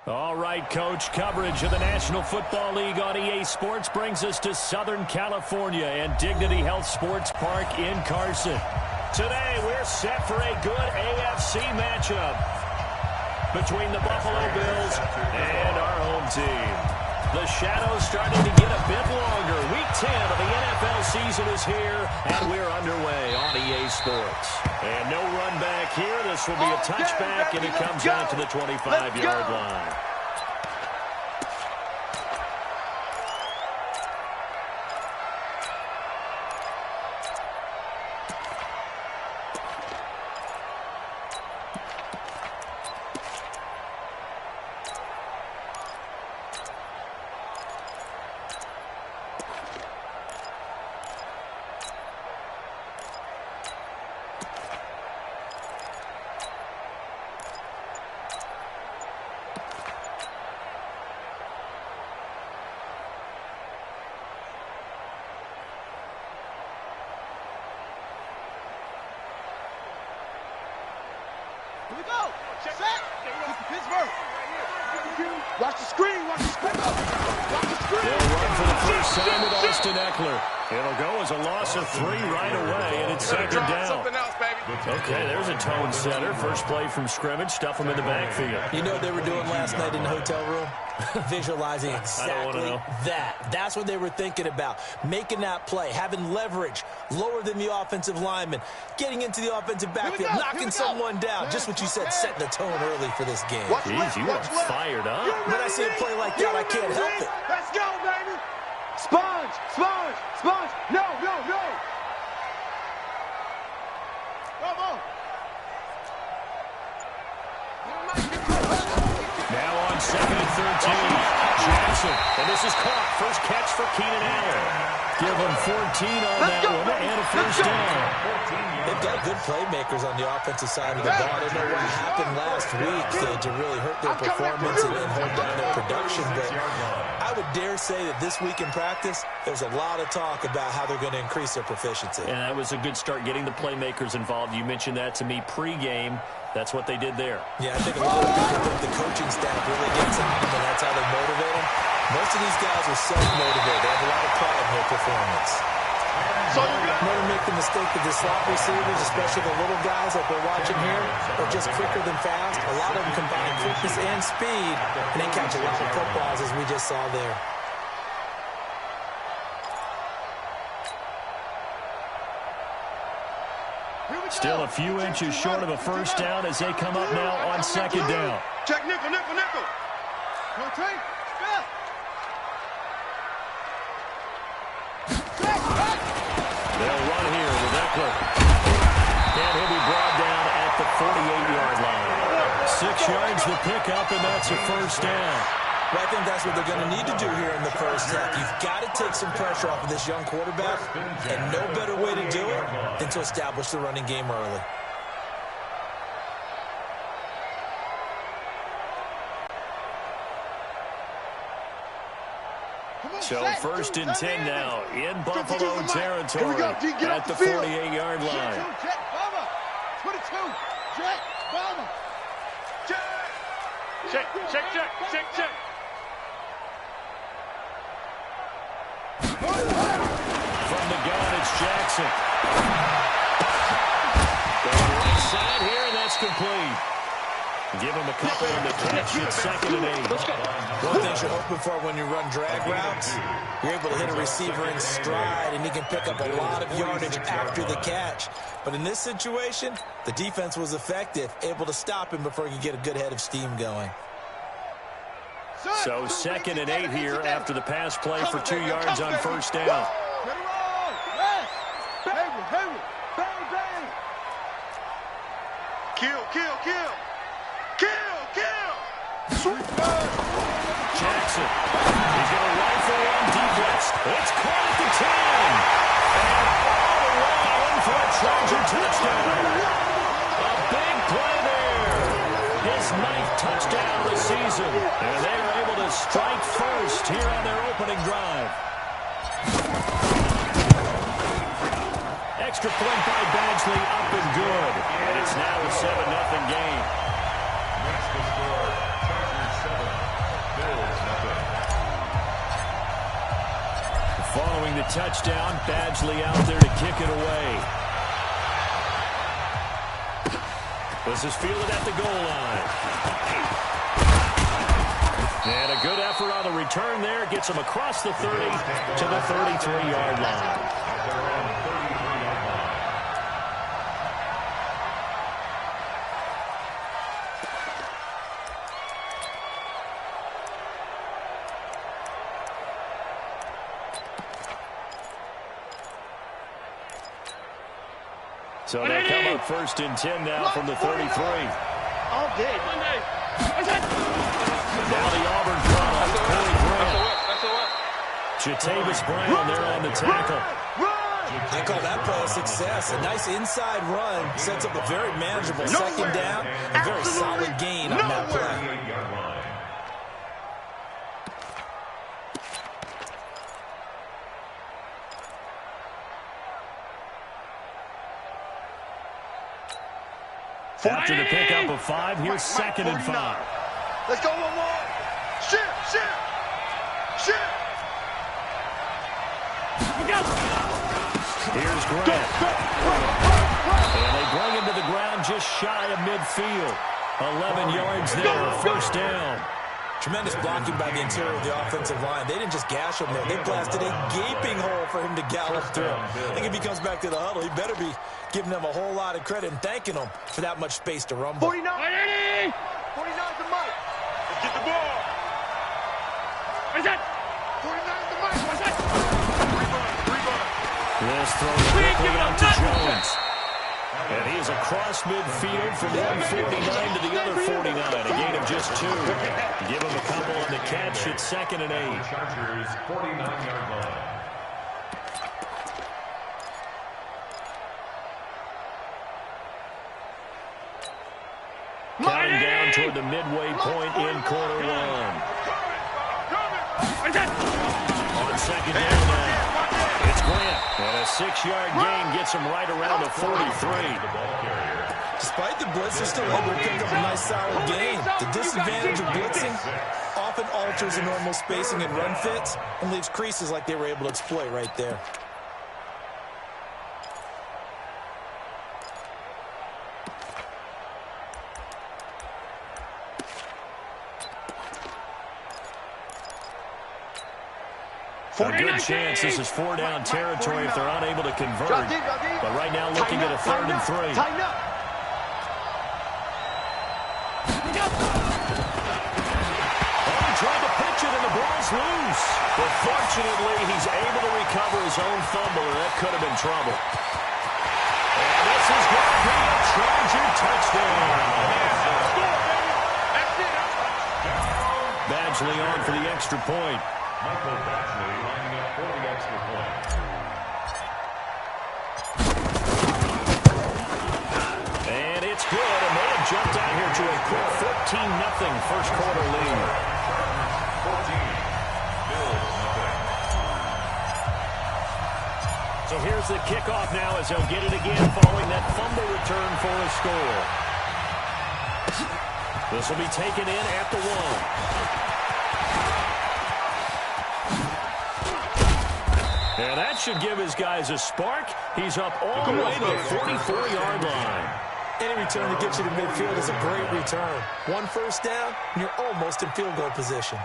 All right, Coach, coverage of the National Football League on EA Sports brings us to Southern California and Dignity Health Sports Park in Carson. Today, we're set for a good AFC matchup between the Buffalo Bills and our home team. The shadow's starting to get a bit longer. Week 10 of the NFL season is here, and we're underway on EA Sports. And no run back here. This will be a touchback, and it comes out to the 25-yard line. Here we go. Set. Pittsburgh. Watch the screen. Watch the screen. Watch the screen. They'll run for the first time with Austin Eckler. It'll go as a loss of 3 right away, and it's second down. Something else, baby. Okay, there's a tone setter. First play from scrimmage. Stuff them in the backfield. You know what they were doing last night in the hotel room? Visualizing exactly that. That's what they were thinking about. Making that play, having leverage, lower than the offensive lineman, getting into the offensive backfield, knocking someone down. Just what you said, setting the tone early for this game. Jeez, you are fired up. When I see a play like that, I can't help it. Let's go, baby. Sponge, sponge, sponge. No, no, no. Come on. Now on 2nd and 13, Jackson. And this is caught. First catch for Keenan Allen. Give him 14 on that one and a first down. They've got good playmakers on the offensive side of the ball. I don't know what happened last week to really hurt their performance and hold down their production, but I would dare say that this week in practice, there's a lot of talk about how they're going to increase their proficiency. And that was a good start getting the playmakers involved. You mentioned that to me pregame. That's what they did there. Yeah, I think a lot of people think the coaching staff really gets them, and that's how they motivate them. Most of these guys are self-motivated. They have a lot of pride in their performance. So Never make the mistake that the slot receivers, especially the little guys that we're watching here, are just quicker than fast. A lot of them combine quickness and speed, and they catch a lot of footballs, as we just saw there. Still a few inches short of a first down as they come up now on second down. Check nickel, nickel, nickel. Rotate. They'll run here with Eckler. And he'll be brought down at the 48-yard line. 6 yards the pickup, and that's a first down. Well, I think that's what they're going to need to do here in the first half. You've got to take some pressure off of this young quarterback, and no better way to do it than to establish the running game early. So first and 10 now in Buffalo territory at the 48-yard line. Check, Bama. 22. Check, Bama. Check. Check, check, check, check, check. From the gun, it's Jackson. Going right side here, and that's complete. Give him a couple on the catch. It's 2nd and 8. One thing you're hoping for when you run drag routes, you're able to hit a receiver in stride, and he can pick up a lot of yardage after the catch. But in this situation, the defense was effective, able to stop him before he could get a good head of steam going. So 2nd and 8 here after the pass play for 2 yards on first down. Kill, kill, kill. Kill, kill. Jackson. He's going to rifle one deep left. It's caught at the 10. And all the way in for a Charger touchdown. A big play there. His 9th touchdown of the season. And they are able to strike first here on their opening drive. Extra point by Badgley, up and good. And it's now a 7-0 game. That's the score. Chargers 7. touchdown. Badgley out there to kick it away. This is fielded at the goal line. And a good effort on the return there. Gets him across the 30 to the 33-yard line. So they'll come up 1st and 10 now from the 33. All day. Now the Auburn front on Corey Grant. Jatavis Brown there on the tackle. I call that play a success. A nice inside run sets up a very manageable second down. A very solid gain on that play. After the pickup of 5, here's 2nd and 5. Let's go one more. Shoot. Here's Grant. And they bring him to the ground just shy of midfield. 11 yards there, 1st down. Tremendous blocking by the interior of the offensive line. They didn't just gash him there. They blasted a gaping hole for him to gallop through. I think if he comes back to the huddle, he better be giving them a whole lot of credit and thanking them for that much space to rumble. 49. 49's the mic. Let's get the ball. What is that? 49's the mic. What's that? This throw quickly out to Jones. And he is across midfield from one 49 to the other 49. A gain of just 2. Give him a couple on the catch at 2nd and 8. Chargers 49-yard line. Counting down toward the midway point in quarter 1. On 2nd down now. It's Grant. And a 6-yard gain gets him right around the 43. Despite the blitz, they're still able to pick up a nice solid gain. The disadvantage of blitzing often alters the normal spacing and run fits and leaves creases like they were able to exploit right there. A good chance this is 4-down territory if they're unable to convert. But right now looking at a 3rd and 3. Tighten up. He tried to pitch it and the ball's loose. But fortunately, he's able to recover his own fumble, and that could have been trouble. And this is going to be a Charger touchdown. Badgley on for the extra point. Michael Badgley lining up for the extra point. And it's good, and they have jumped out here to a quick 14-0 first quarter lead. 14. Bills nothing. So here's the kickoff now as they'll get it again following that fumble return for a score. This will be taken in at the 1. And that should give his guys a spark. He's up all the way to the 44-yard line. Any return that gets you to midfield is a great return. 1 first down, and you're almost in field goal position.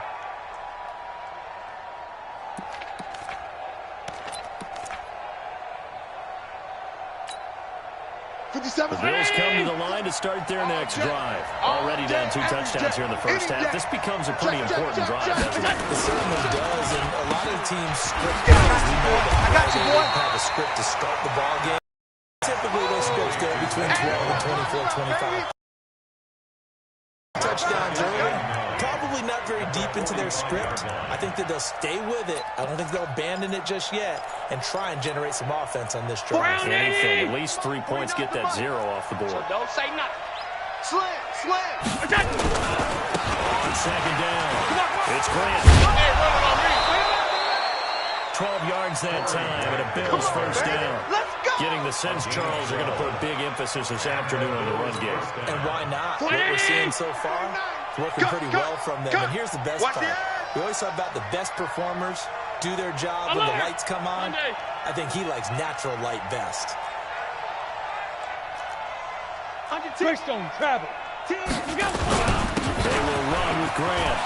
The Bills come to the line to start their next drive. Already down 2 touchdowns here in the first half. This becomes a pretty important drive, doesn't it? It certainly does, and a lot of the teams script games. We know that they don't have a script to start the ball game. Typically, those scripts go between 12 and 24, 25. Touchdowns early, probably not very deep into their script. I think that they'll stay with it. I don't think they'll abandon it just yet and try and generate some offense on this drive. If anything, at least 3 points, get that 0 off the board. So don't say nothing. Slam. On 2nd down, it's Grant. 12 yards that time, and a Bills first down. Let's go. Getting the sense Charles are going to put big emphasis this afternoon on the run game. And why not? What we're seeing so far is working pretty well from them. And here's the best part. We always talk about the best performers do their job when the lights come on. I think he likes natural light best. Twist on travel. They will run with Grant.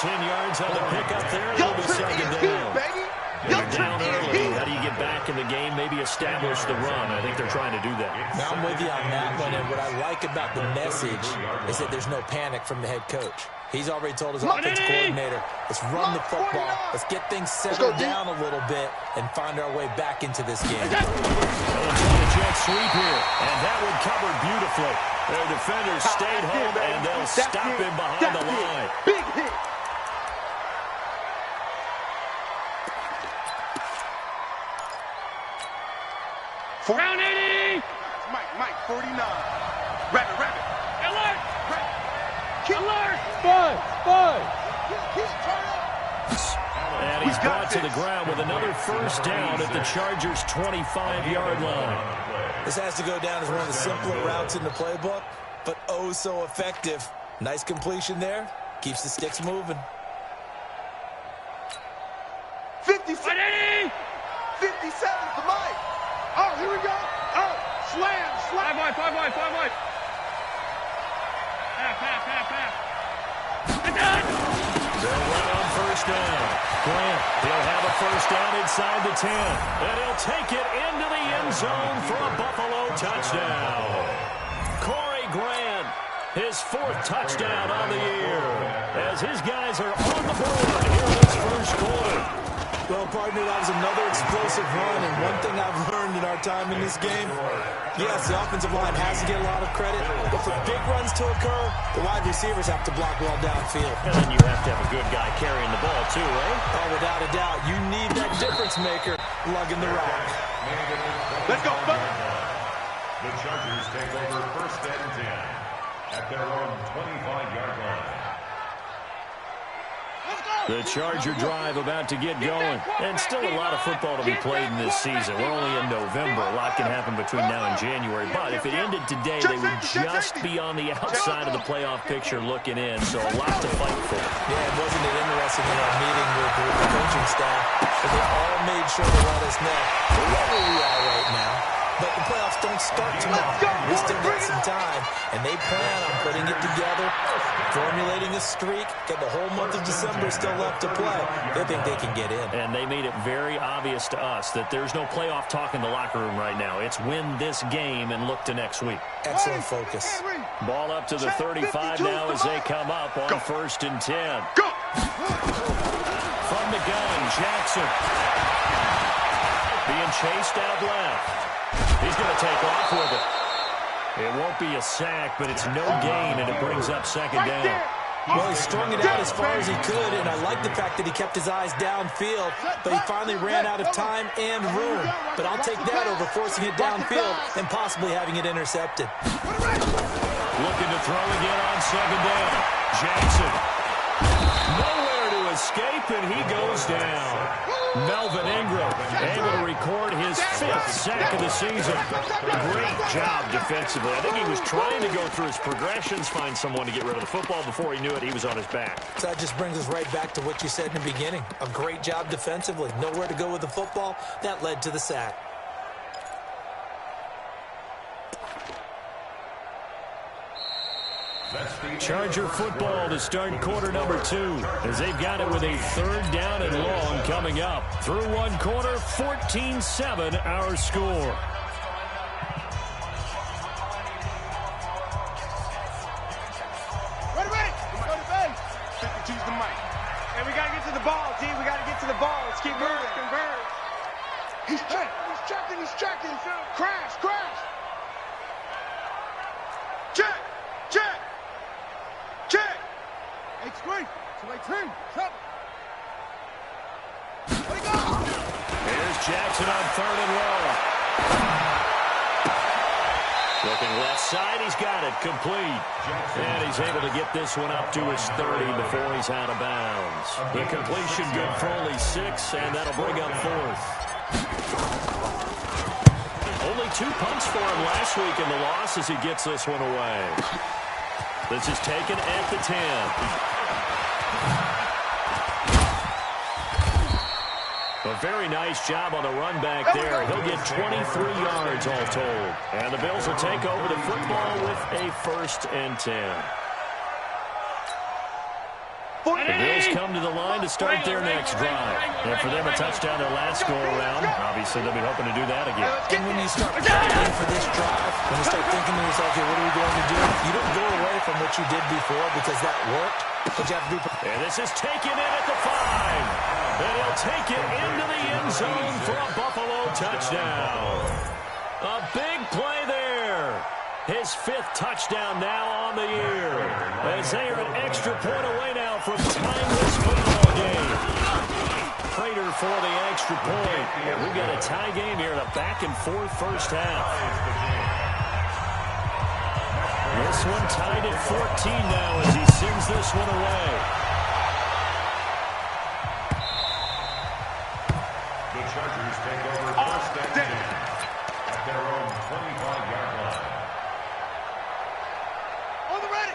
10 yards on the pickup there. It'll be second down. They're down early. How do you get back in the game? Maybe establish the run. I think they're trying to do that. Now, I'm with you on that one, and what I like about the message is that there's no panic from the head coach. He's already told his offensive coordinator, let's run the football, let's get things settled down a little bit, and find our way back into this game. They'll try a jet sweep here, and that one covered beautifully. Their defenders stayed home, and they'll stop him behind the line. Big hit. Round 80! Mike, 49. Rabbit. Alert! Alert! Five. And he's brought to the ground with another first down at the Chargers' 25-yard line. This has to go down as one of the simpler routes in the playbook, but oh so effective. Nice completion there. Keeps the sticks moving. 57 to Mike. Oh, here we go. Oh, slam. 5 wide. Half. It's done! They'll run on first down. Grant, he'll have a first down inside the 10. And he'll take it into the end zone for a Buffalo touchdown. Corey Grant, his 4th touchdown on the year, as his guys are on the board here in this first quarter. Well, partner, that was another explosive run, and one thing I've learned in our time in this game, yes, the offensive line has to get a lot of credit, but for big runs to occur, the wide receivers have to block well downfield. And then you have to have a good guy carrying the ball, too, right? Oh, without a doubt. You need that difference maker lugging the rock. Let's go, The Chargers take over first and 10 at their own 25-yard line. The Charger drive about to get going. And still a lot of football to be played in this season. We're only in November. A lot can happen between now and January. But if it ended today, they would just be on the outside of the playoff picture looking in. So a lot to fight for. Yeah, and wasn't it interesting in our meeting with the coaching staff that they all made sure to let us know where we are right now. But the playoffs don't start tomorrow. We still got some time, and they plan on putting it together, formulating a streak, got the whole month of December still left to play. They think they can get in. And they made it very obvious to us that there's no playoff talk in the locker room right now. It's win this game and look to next week. Excellent focus. Ball up to the 35 now as they come up on first and 10. Go! From the gun, Jackson. Being chased out left. He's going to take off with it. It won't be a sack, but it's no gain, and it brings up second down. Well, he strung it out as far as he could, and I like the fact that he kept his eyes downfield, but he finally ran out of time and room. But I'll take that over forcing it downfield and possibly having it intercepted. Looking to throw again on second down. Jackson. Nowhere to escape, and he goes down. Melvin Ingram able to record his 5th sack of the season. Great job defensively. I think he was trying to go through his progressions, find someone to get rid of the football. Before he knew it, he was on his back. So that just brings us right back to what you said in the beginning. A great job defensively. Nowhere to go with the football. That led to the sack. Charger football to start quarter number 2 as they've got it with a 3rd down and long coming up. Through one quarter, 14-7 our score. Ready. Go to base. 52's the mic. And we got to get to the ball, D. We got to get to the ball. Let's keep moving. Converge. He's checking. Crash. Check. 8-3. 2-18. 7. Let it go. Here's Jackson on 3rd and long. Looking left side, he's got it, complete. And he's able to get this one up to his 30 before he's out of bounds. The completion good for only 6, and that'll bring up 4th. Only 2 punts for him last week in the loss as he gets this one away. This is taken at the 10. A very nice job on the run back there. He'll get 23 yards all told. And the Bills will take over the football with a 1st and 10. The Bills come to the line to start their next drive. And for them, a touchdown their last go-around. Obviously, they'll be hoping to do that again. And when you start planning for this drive, when you start thinking to yourself, okay, what are we going to do? You don't go away from what you did before because that worked. But you have to be... And this is taken in at the 5. And he'll take it into the end zone for a Buffalo touchdown. A big play there. His 5th touchdown now on the year. As they are an extra point away now from tying this football game. Prater for the extra point. And we've got a tie game here in a back-and-forth first half. This one tied at 14 now as he sends this one away. The Chargers take over 1st and 10 at their own 25-yard line.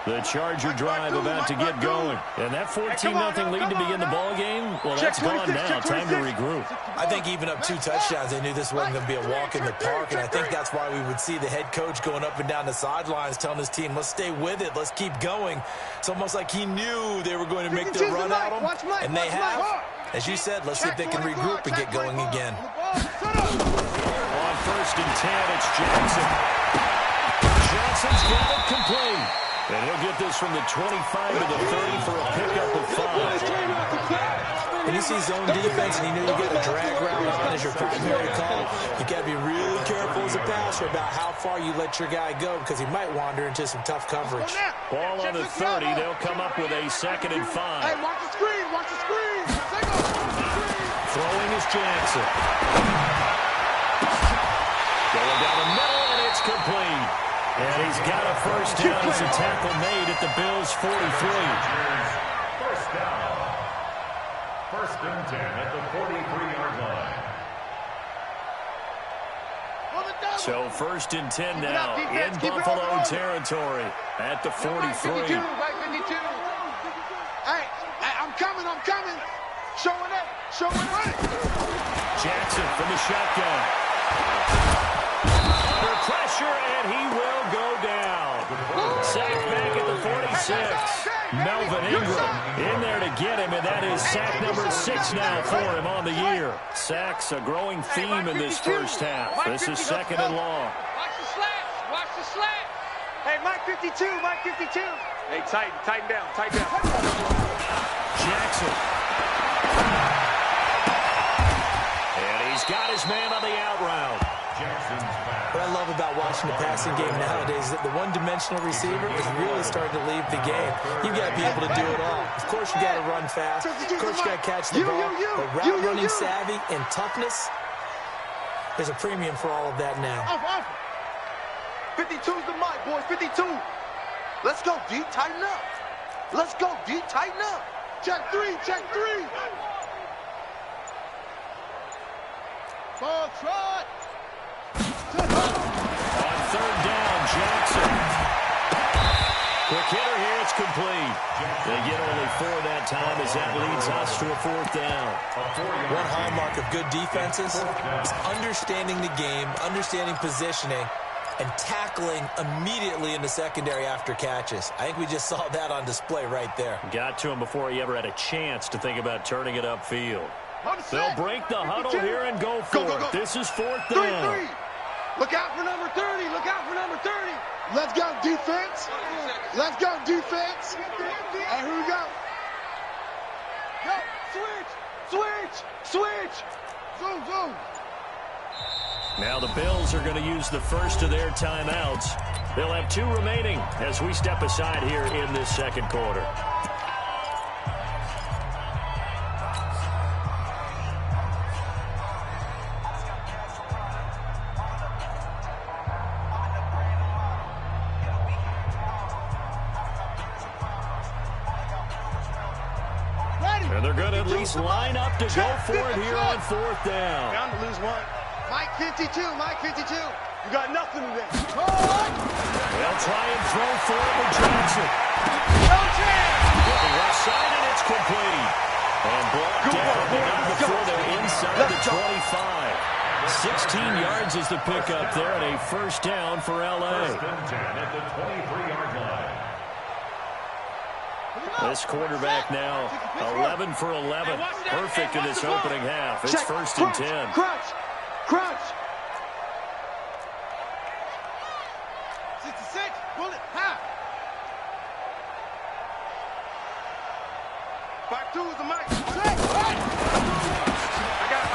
The Charger drive about to get going. And that 14-0 lead to begin the ball game, well, that's gone now. Time to regroup. I think even up 2 touchdowns, they knew this wasn't going to be a walk in the park, and I think that's why we would see the head coach going up and down the sidelines telling his team, let's stay with it, let's keep going. It's almost like he knew they were going to make the run at him, and they have. As you said, let's see if they can regroup and get going again. On 1st and 10, it's Jackson. Johnson's got it complete. And he'll get this from the 25 to the 30 for a pickup of 5. When you see zone defense and you know you got a drag route on as your primary call, you got to be really careful as a passer about how far you let your guy go because he might wander into some tough coverage. Ball on the 30. They'll come up with a 2nd and 5. Hey, watch the screen. Watch the screen. Throwing is Jackson. Going down the middle, and it's complete. And he's got a 1st down as a tackle made at the Bills' 43. 1st down. 1st and 10 at the 43-yard line. So 1st and 10 now in Buffalo territory at the 43. Hey, I'm coming. Showing up. Jackson from the shotgun. Under pressure, and he will go down. Sacked back at the 46. Melvin Ingram in there to get him, and that is sack number 6 now for him on the year. Sacks a growing theme in this first half. This is 2nd and long. Watch the slash. Hey, Mike 52. Hey, tighten down. Jackson. And he's got his man on the out route. What I love about watching the passing game nowadays is that the one-dimensional receiver is really starting to leave the game. You've got to be able to do it all. Of course, you got to run fast. Of course, you got to catch the ball. But route running savvy and toughness, there's a premium for all of that now. 52's the mic, boys. 52. Let's go, D. Tighten up. Check 3. Ball trot. On 3rd down, Jackson. Quick hitter here, it's complete. They get only 4 that time as that leads us to a 4th down. One hallmark of good defenses is understanding the game, understanding positioning, and tackling immediately in the secondary after catches. I think we just saw that on display right there. Got to him before he ever had a chance to think about turning it upfield. They'll break the huddle here and go for it. This is 4th down. 3. Look out for number 30. Let's go, defense. And here we go. Switch. Zoom. Now the Bills are going to use the first of their timeouts. They'll have 2 remaining as we step aside here in this 2nd quarter. And they're going to at least line up to go for it here on 4th down. Bound to lose 1. Mike 52. You got nothing today. They'll try and throw for it with Jackson. No chance. Looking left side, and it's complete. And brought down at the before they're inside the 25. 16 yards is the pickup there, and a first down for L.A. First and 10 at the 23-yard line. This quarterback now 11 for 11. Perfect in this opening half. It's first and 10. Crunch. 66. Pull it. Half. 5-2 is the mic.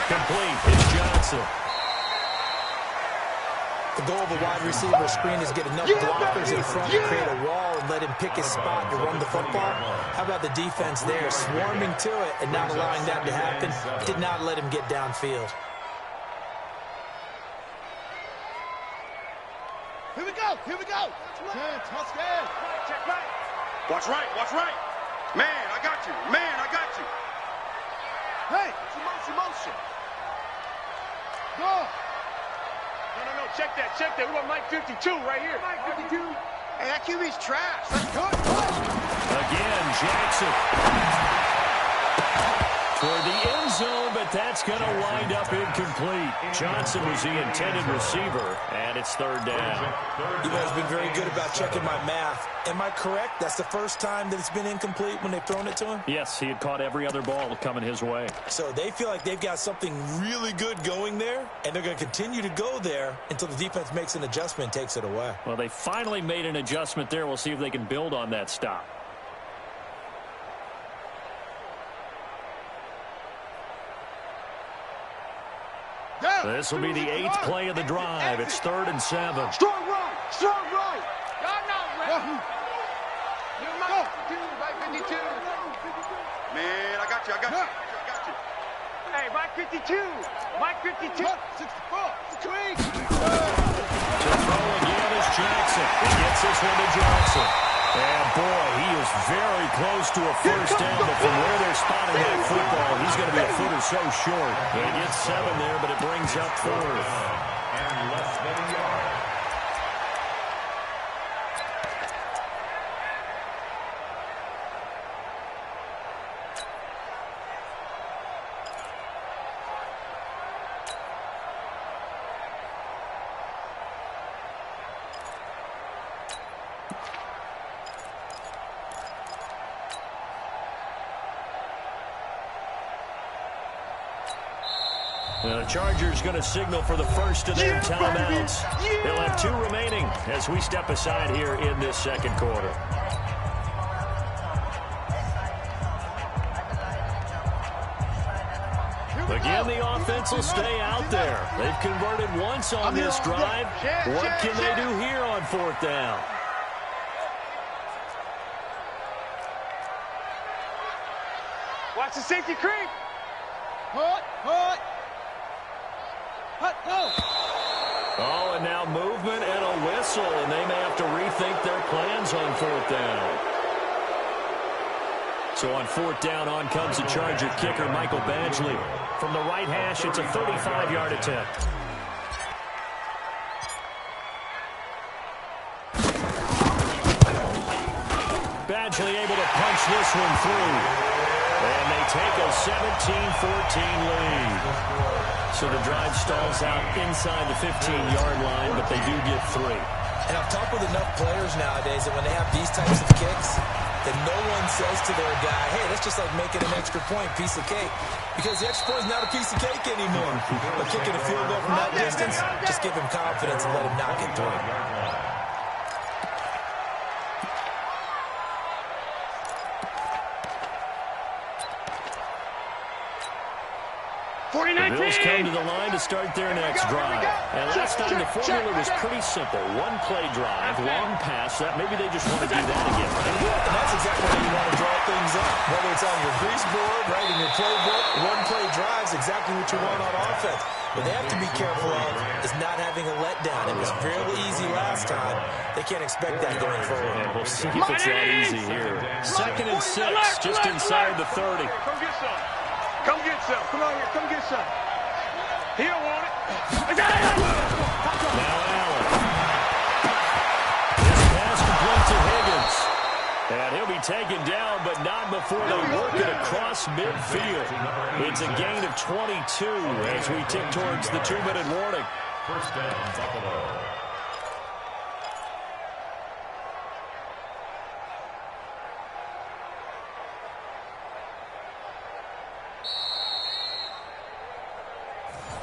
Complete. It's Johnson. The goal of a wide receiver screen is get enough blockers in front to create a wall and let him pick his spot to run the football. How about the defense there, swarming to it and not allowing that to happen? Did not let him get downfield. Here we go. Touchdown. Check right. Watch right. Man, I got you. Hey, it's motion. Go. No, check that. We want Mike 52 right here. Mike 52. Hey, that QB's trash. That's good. Again, Jackson. For the end zone, but that's going to wind up incomplete. Johnson was the intended receiver, and it's third down. You guys have been very good about checking my math. Am I correct? That's the first time that it's been incomplete when they've thrown it to him? Yes, he had caught every other ball coming his way. So they feel like they've got something really good going there, and they're going to continue to go there until the defense makes an adjustment and takes it away. Well, they finally made an adjustment there. We'll see if they can build on that stop. This will be the 8th play of the drive. It's 3rd and 7. Strong right. God knows, man. You Mike 52. Man, I got you. Hey, Mike 52. Mike 52. 64. Swing. To throw again is Jackson. He gets this one to Johnson. And boy, he is very close to a first down, but from where they're spotting that football, he's going to be a foot or so short. He gets 7 there, but it brings up 4th. And less than a yard. The Chargers going to signal for the first of their timeouts. They'll have 2 remaining as we step aside here in this second quarter. Again, the offense will stay out there. They've converted once on this drive. What can they do here on 4th down? Watch the safety creep. Hut. Go. Oh, and now movement and a whistle, and they may have to rethink their plans on 4th down. So on 4th down, on comes the Charger kicker, Michael Badgley. From the right hash, it's a 35-yard attempt. Badgley able to punch this one through. And they take a 17-14 lead. So the drive stalls out inside the 15-yard line, but they do get 3. And I've talked with enough players nowadays that when they have these types of kicks, that no one says to their guy, hey, that's just like making an extra point, piece of cake. Because the extra point is not a piece of cake anymore. But kicking a field goal from that distance, just give him confidence and let him knock it through. 49 The Bills come to the line to start their next drive. And last time the formula was pretty simple. 1-play drive, long pass. Maybe they just want to do that again, right? And that's exactly how you want to draw things up. Whether it's on your grease board, right, in your playbook, 1-play drive is exactly what you want on offense. What they have to be careful of is not having a letdown. It was fairly easy last time. They can't expect that going forward. And we'll see if it's that easy here. 2nd and 6, just inside the 30. Come get some. Come get some. Come on here. Come get some. He don't want it. Now Allen. This pass complete to Higgins. And he'll be taken down, but not before they work it across midfield. It's a gain of 22 as we tick towards the 2-minute warning. First down, Buffalo.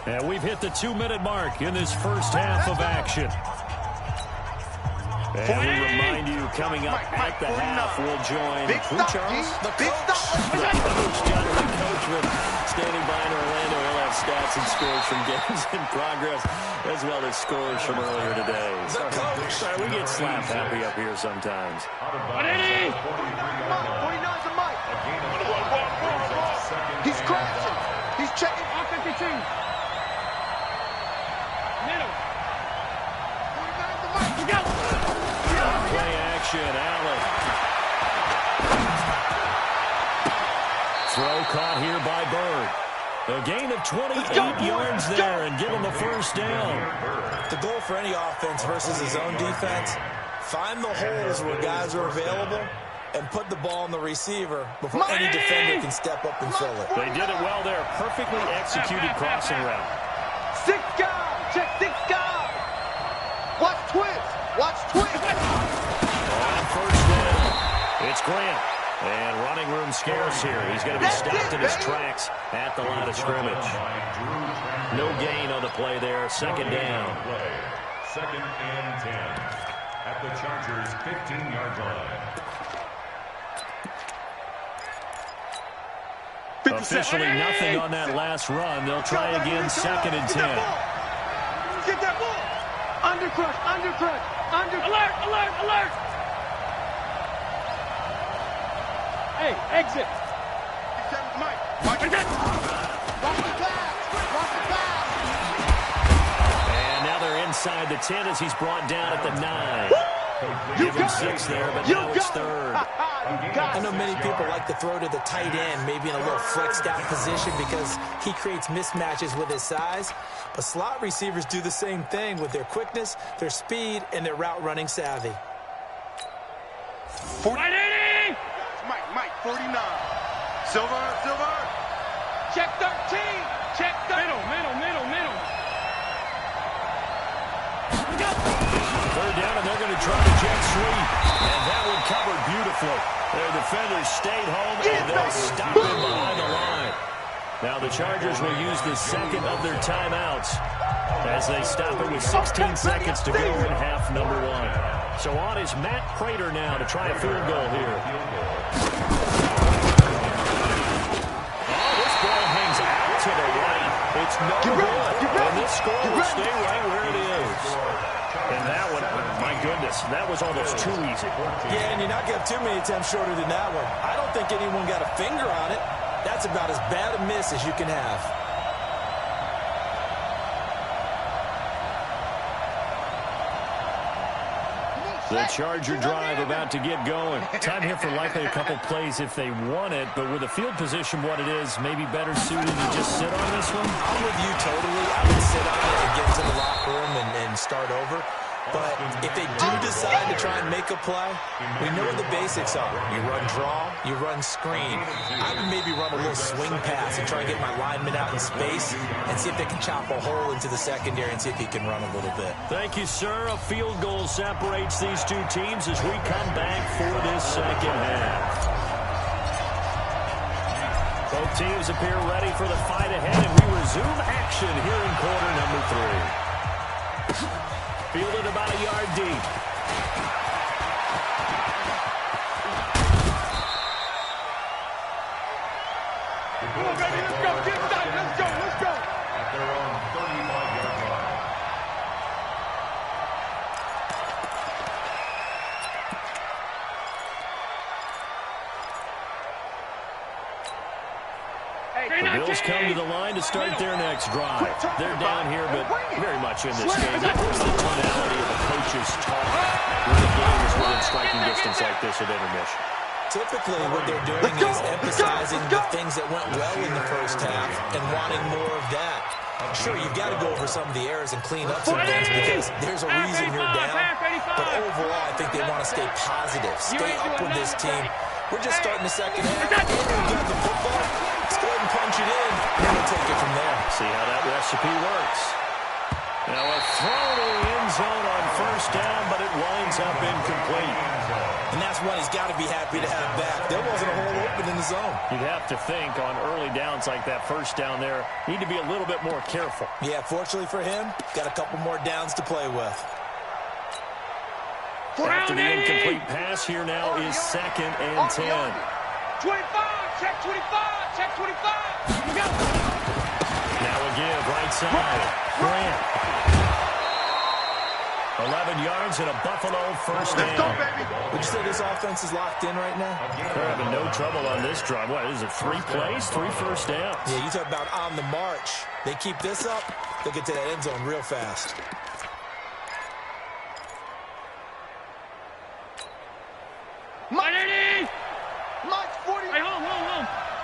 And we've hit the 2-minute mark in this first half of action. And we remind you, coming up at the half, we'll join who, Charles? The coach. The coach, John, the coach, with standing by in Orlando. He'll have stats and scores from games in progress, as well as scores from earlier today. The coach. Sorry, we get slap happy up here sometimes. 49's the mic. He's crashing. He's checking. 52. Middle. 49's the mic. You got Play action, Allen. Throw caught here by Bird. A gain of 28 yards there and given the first down. The goal for any offense versus his own defense, find the holes where guys are available and put the ball on the receiver before any defender can step up and fill it. They did it well there. Perfectly executed crossing route. 6 guys. Check 6 guys. Watch twins. Watch twins. On first down, it's Grant. And running room scarce here. He's going to be stopped in his tracks at the line of scrimmage. No gain on the play there. Second down. Second and 10 at the Chargers' 15-yard line. Officially nothing on that last run. They'll try again, second and 10. Get that ball. Undercrush, undercrush, alert, alert, alert. Hey, exit. Mike. Watch the pass. Watch the pass. And now they're inside the 10 as he's brought down at the 9. Give him 6 there, but now it's third. I know many people like to throw to the tight end, maybe in a little flexed out position because he creates mismatches with his size. But slot receivers do the same thing with their quickness, their speed, and their route running savvy. 180. Mike, 49. Silver. Check 13. Check 13. Middle. Third down, and they're going to try to jet sweep. And that one covered beautifully. Their defenders stayed home, and they'll stop him behind the line. Now the Chargers will use the second of their timeouts as they stop it with 16 seconds to go in half number 1. So on is Matt Prater now to try a field goal here. Oh, this ball hangs out to the right. It's no good. And this score will stay right where it is. And that one, my goodness, that was almost too easy. Yeah, and you're not going to have too many attempts shorter than that one. I don't think anyone got a finger on it. That's about as bad a miss as you can have. The Charger drive about to get going. Time here for likely a couple plays if they want it, but with the field position what it is, maybe better suited to just sit on this one? I'm with you totally. I would sit on it and get into the locker room and start over. But if they do decide to try and make a play, we know what the basics are. You run draw, you run screen. I would maybe run a little swing pass and try and get my lineman out in space and see if they can chop a hole into the secondary and see if he can run a little bit. Thank you, sir. A field goal separates these two teams as we come back for this second half. Both teams appear ready for the fight ahead, and we resume action here in quarter number 3. Fielded about a yard deep. Come on, baby, let's go. Get started. Let's go. At their own 35-yard line. The Bills come to the line to start their next drive. They're down here, but very much in this game. What's the tonality of the coach's talk when the game is within striking distance like this at intermission? Typically, what they're doing is emphasizing the things that went well in the first half and wanting more of that. Sure, you've got to go over some of the errors and clean up some things because there's a reason you're down. But overall, I think they want to stay positive, stay up with this team, We're just starting the second half. Andrew got the football. Let's go ahead and punch it in, and we'll take it from there. See how that recipe works. Now a throw to the end zone on first down, but it winds up incomplete. And that's one he's got to be happy to have back. There wasn't a hole open in the zone. You'd have to think on early downs like that first down there, need to be a little bit more careful. Yeah, fortunately for him, got a couple more downs to play with. After the incomplete pass, here now is 2nd and 10. 25, check 25, check 25. Go. Now a give, right side. Grant. 11 yards and a Buffalo first down. Let's go, baby. Would you say this offense is locked in right now? They're having no trouble on this drive. What is it, 3 plays, 3 first downs? Yeah, you talk about on the march. They keep this up, they'll get to that end zone real fast. Mike, 40. Hey, home.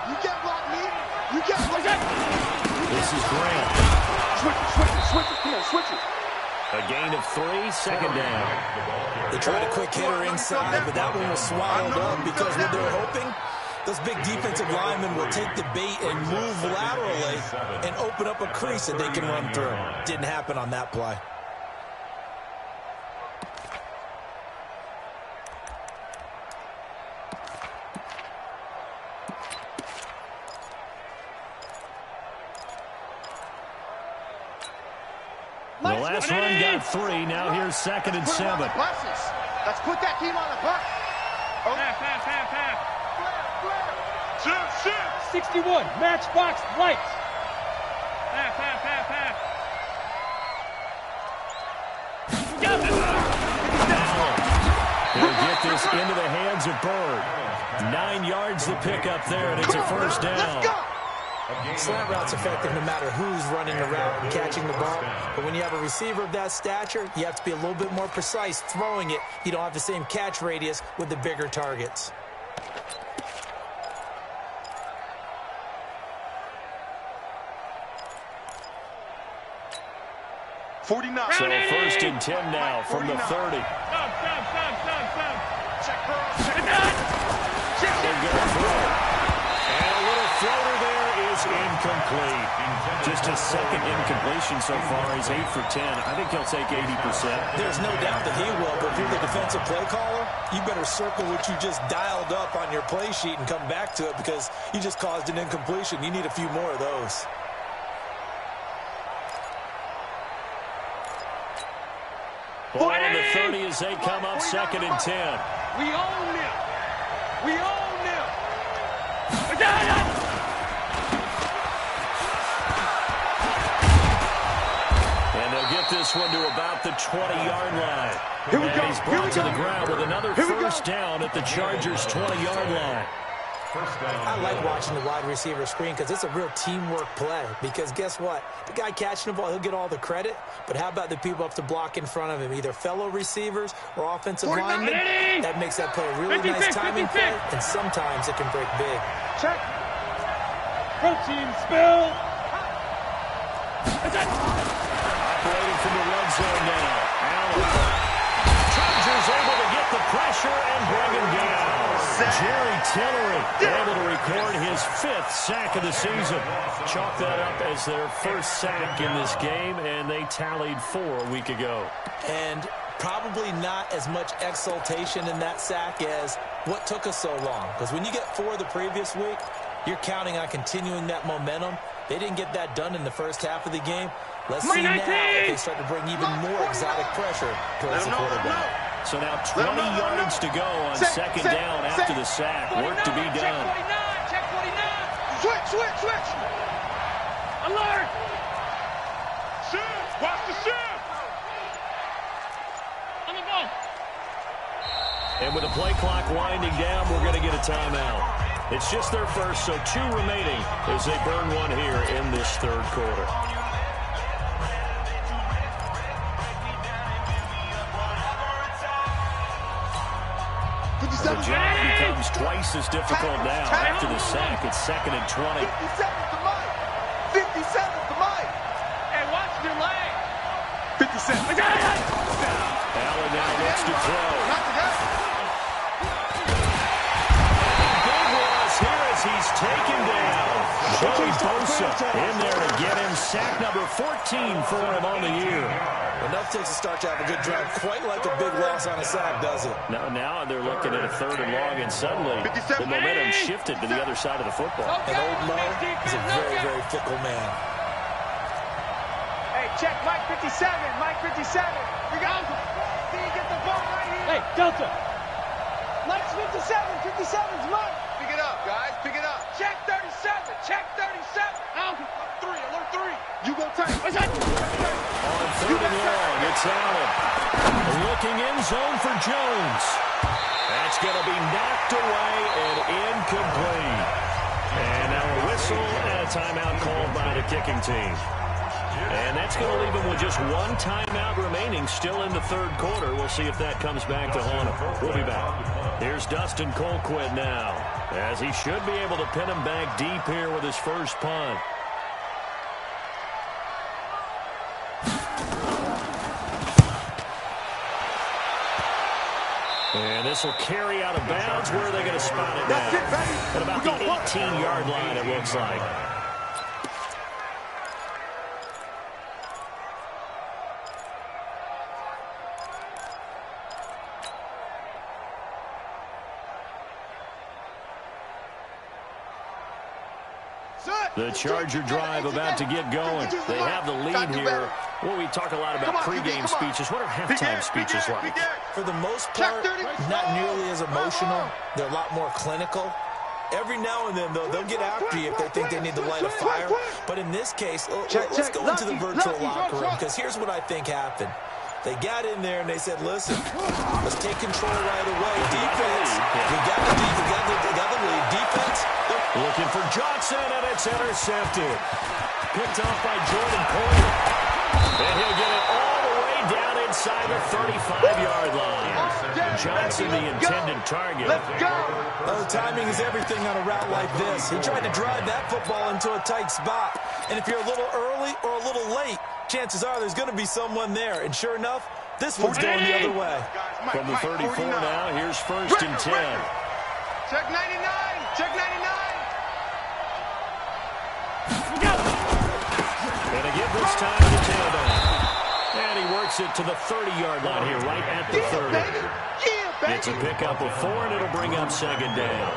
You get block me. You get block. This is Grant. Switch it. Come on, switch it. A gain of 3, 2nd down. They tried a quick hitter inside, but that one was swallowed up because what they're hoping, those big defensive linemen will take the bait and move laterally and open up a crease that they can run through. Didn't happen on that play. The last run got 3. Now here's 2nd and 7. Let's put that team on the bus. Half. Shift. 61, matchbox right. Half. He'll get this into the hands of Bird. 9 yards to pick up there, and it's a first down. Let's go. Slant route's effective no matter who's running the route and catching the ball. But when you have a receiver of that stature, you have to be a little bit more precise throwing it. You don't have the same catch radius with the bigger targets. So 1st and 10 now from the 30. They're going to throw. And a little floater there is incomplete. Just his 2nd incompletion so far. He's 8 for 10. I think he'll take 80%. There's no doubt that he will, but if you're the defensive play caller, you better circle what you just dialed up on your play sheet and come back to it because you just caused an incompletion. You need a few more of those. Ball on the 30 as they come up 2nd and 10. We own them. And they'll get this one to about the 20-yard line. Here we go. He's brought to the ground with another first down at the Chargers' 20-yard line. I like watching the wide receiver screen because it's a real teamwork play. Because guess what? The guy catching the ball, he'll get all the credit. But how about the people up to block in front of him, either fellow receivers or offensive linemen? That makes that play a really nice timing play, and sometimes it can break big. Check. Protein spill. Operating from the red zone now. Allen. Chargers able to get the pressure and bring him down. Jerry Tillery able to record his 5th sack of the season. Chalk that up as their first sack in this game, and they tallied 4 a week ago. And probably not as much exultation in that sack as what took us so long. Because when you get 4 the previous week, you're counting on continuing that momentum. They didn't get that done in the first half of the game. Let's see now if they start to bring even more exotic pressure towards the quarterback. So now 20 yards to go on 2nd down after the sack. Work to be done. Check 49. Switch. Alert. Shift. Watch the shift. On the ball. And with the play clock winding down, we're going to get a timeout. It's just their first, so 2 remaining as they burn one here in this 3rd quarter. The job becomes twice as difficult now after the sack. It's 2nd and 20. 57's the mic. 57's the mic. Hey, watch your leg. 57. Allen now looks to throw. in there to get him. Sack number 14 for him on the year. Enough takes to start to have a good drive. Quite like a big loss on a sack, does it? Now they're looking at a 3rd and long, and suddenly the momentum shifted to the other side of the football. And old Mo is a very, very fickle man. Hey, check Mike 57. Mike 57. We got him. Did he get the ball right here? Hey, Delta. Mike's 57. 57's Mike. Pick it up, guys. Pick it up. Check 37. Check 37. Out. 3. Alert 3. You go tight. On 3rd and long, it's Allen. Looking in zone for Jones. That's going to be knocked away and incomplete. And now a whistle and a timeout called by the kicking team. And that's going to leave him with just one timeout remaining still in the 3rd quarter. We'll see if that comes back to haunt him. We'll be back. Here's Dustin Colquitt now, as he should be able to pin him back deep here with his first punt. And this will carry out of bounds. Where are they going to spot it now? At about the 18-yard line, it looks like. The Charger drive about to get going. They have the lead here. Well, we talk a lot about pregame speeches. What are halftime speeches like? For the most part, not nearly as emotional. They're a lot more clinical. Every now and then, though, they'll get after you if they think they need to light a fire. But in this case, let's go into the virtual locker room, because here's what I think happened. They got in there and they said, listen, let's take control right away. Defense, we got the lead. Defense. Looking for Johnson, and it's intercepted. Picked off by Jordan Poyer. And he'll get it all the way down inside the 35-yard line. Johnson, the intended target. Oh, timing is everything on a route like this. He tried to drive that football into a tight spot. And if you're a little early or a little late, chances are there's going to be someone there. And sure enough, this one's going the other way. From the 34 now, here's 1st and 10. Check 99. Check 99. And again this time to the tailback. And he works it to the 30-yard line here, right at the 30. It's a pickup of 4, and it'll bring up 2nd down.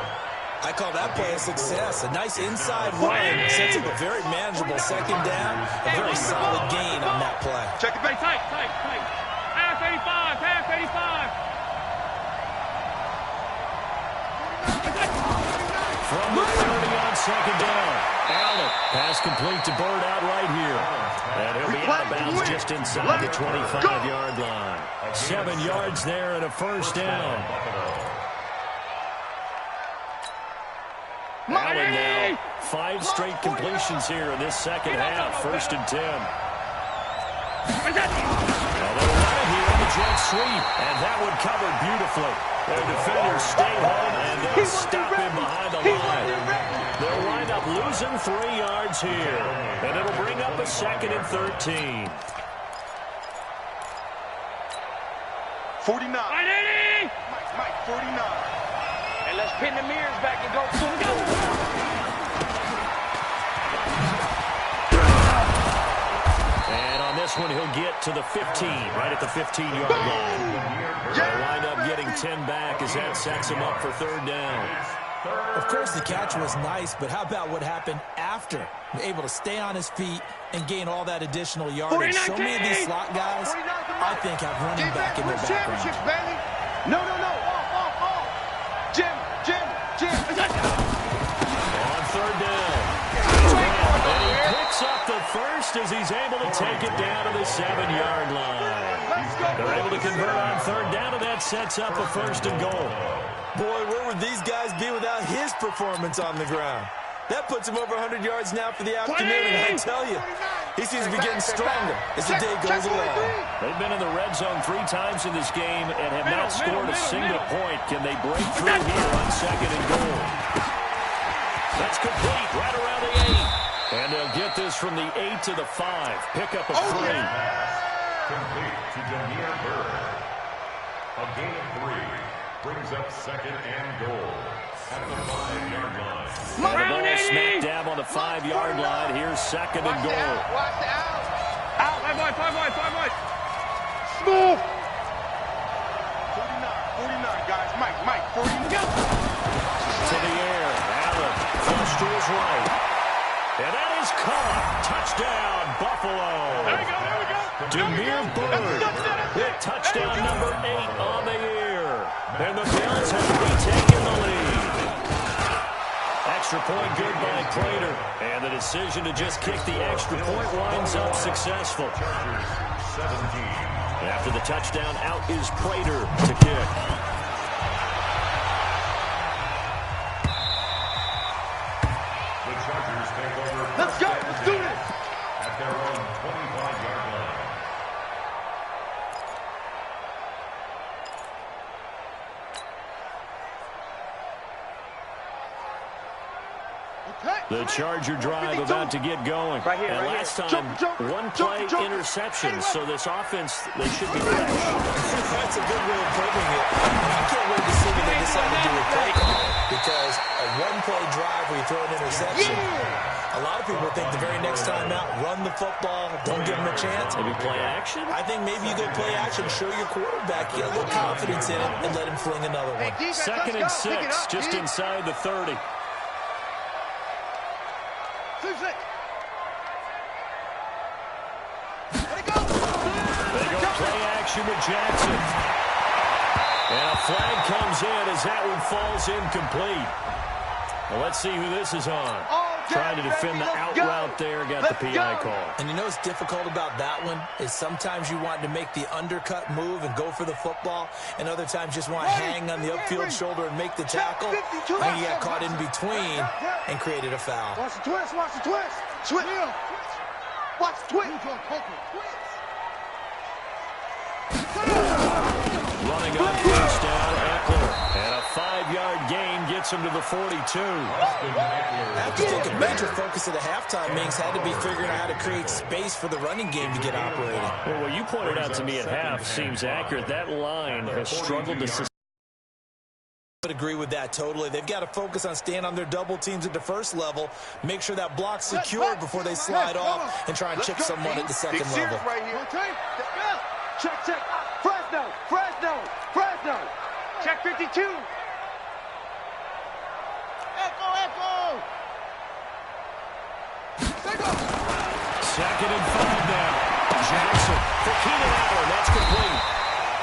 I call that play a success. A nice inside run sets up a very manageable 2nd down. A very solid gain on that play. Check it back. Tight. Half 85. Half 85. From the 30 on 2nd down. Allen, pass complete to Bird out right here. And he'll be out of bounds just inside the 25-yard line. 7 yards there and a 1st down. Allen now, 5 straight completions here in this 2nd half. 1st and 10. Now they'll run it here in the jet sweep. And that one covered beautifully. Their defenders stay home, and they'll stop him behind the line. They'll wind up losing 3 yards here. And it'll bring up a 2nd and 13. 49. Mike, 49. And let's pin the mirrors back and go. And on this one, he'll get to the 15, right at the 15-yard line. They'll wind up getting 10 back as that sets him up for 3rd down. Of course, the catch was nice, but how about what happened after? Able to stay on his feet and gain all that additional yardage. So many of these slot guys, I think, have running back in their background. No. Off. Jim. On 3rd down. And he picks up the 1st as he's able to take it down to the 7-yard line. They're able to convert on 3rd down, and that sets up a 1st and goal. Boy, where would these guys be without his performance on the ground? That puts him over 100 yards now for the afternoon, and I tell you, he seems to be getting stronger as the day goes along. They've been in the red zone 3 times in this game and have not scored a single point. Can they break through here on 2nd and goal? That's complete right around the 8. And they'll get this from the 8 to the 5. Pick up a 3. Complete to Damier Bird. A gain of 3 brings up 2nd and goal. at the 5-yard line. And the ball smacked dab on the 5-yard line. Here's second and goal. Watch the out. Out. 5 wide. Smooth. 49, guys. Mike, 49. To the air. Allen flush to his right. And that is caught. Touchdown, Buffalo. There we go. Demir Bird with touchdown number 8 on the year. And the Bills have retaken the lead. Extra point good by Prater. And the decision to just kick the extra point winds up successful. Chargers 17. After the touchdown, out is Prater to kick. The Chargers take over. Let's go. Let's do this. At their own 25-yard line. The Charger drive about to get going. Right here, and right last here. time, one play Jump. interception. So this offense, they should be fresh. That's a good way of putting it. And I can't wait to see what they decide to do with play calling. Because a one-play drive where you throw an interception, a lot of people think the very next time out, run the football, don't give them a chance. Maybe play action? I think maybe you go play action, show your quarterback, get a little confidence in it, and let him fling another one. Second and 6, just inside the 30. They go play action with Jackson. And a flag comes in as that one falls incomplete. Well, let's see who this is on. Trying to defend the out route there, got the PI call. And you know what's difficult about that one is sometimes you want to make the undercut move and go for the football, and other times just want to hang on the upfield shoulder and make the tackle. And he got caught in between and created a foul. Watch the twist. Switch. Watch the twist. Running on first down, Eckler. And a 5-yard gain gets him to the 42. I have to think a major focus of the halftime meetings had to be figuring out how to create space for the running game to get operating. Well, what you pointed out to me at half seems accurate. That line has struggled to sustain. I would agree with that totally. They've got to focus on staying on their double teams at the first level, make sure that block's secured before they slide off and try and chip someone at the second level. Right here. Check. Fresno. Check 52. Echo. Second and 5 now. Jackson for Keenan Allen. That's complete.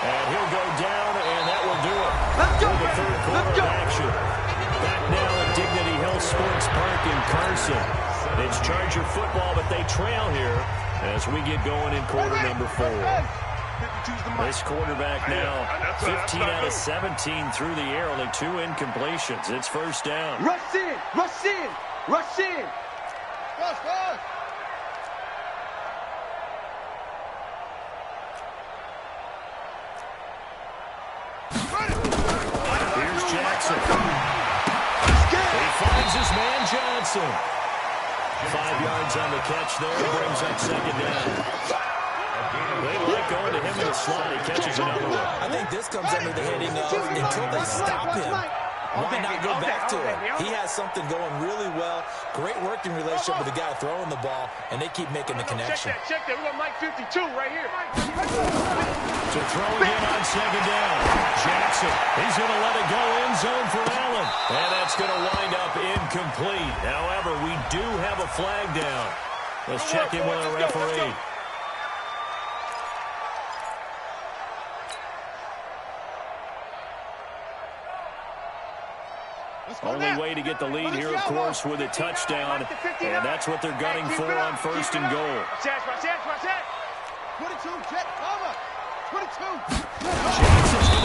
And he'll go down, and that will do it. Let's go, for the third quarter Let's go. of action. Back now at Dignity Health Sports Park in Carson. It's Charger football, but they trail here as we get going in quarter number 4. This quarterback now 15 out of 17 through the air, only 2 incompletions. It's first down. Rush in. Here's Jackson. He finds his man Johnson. 5 yards on the catch there, brings up second down. They like going to him in the slot. He catches another one. I think this comes under the heading of until they stop him, why not go back to him? He has something going really well. Great working relationship with the guy throwing the ball, and they keep making the connection. Check that. We got Mike 52 right here. To throw again on second down. Jackson, he's going to let it go in zone for Allen. And that's going to wind up incomplete. However, we do have a flag down. Let's check in with our referee. Only way to get the lead here, of course, with a touchdown. And that's what they're gunning for on first and goal. Jackson's going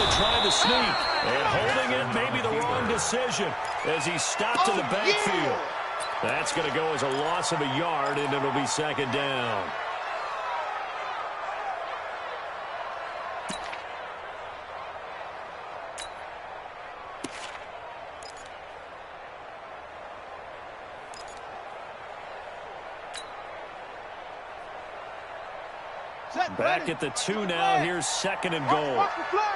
to try the sneak. And holding it, maybe the wrong decision as he stopped in the backfield. That's going to go as a loss of a yard, and it'll be second down. Back at the 2 now. Here's second and goal. Watch the flag.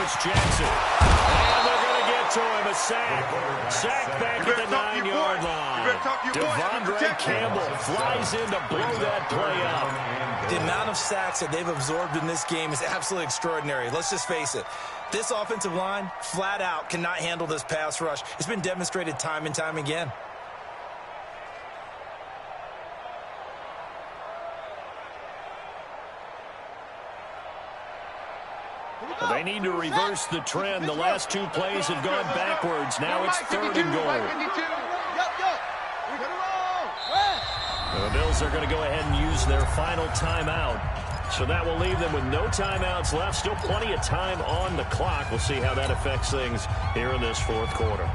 it's Jackson. And they're going to get to him. A sack. Sack back at the 9-yard line. Devondre Campbell flies in to blow that play up. The amount of sacks that they've absorbed in this game is absolutely extraordinary. Let's just face it. This offensive line, flat out, cannot handle this pass rush. It's been demonstrated time and time again. They need to reverse the trend. The last two plays have gone backwards. Now it's 3rd and goal. The Bills are going to go ahead and use their final timeout. So that will leave them with no timeouts left. Still plenty of time on the clock. We'll see how that affects things here in this 4th quarter.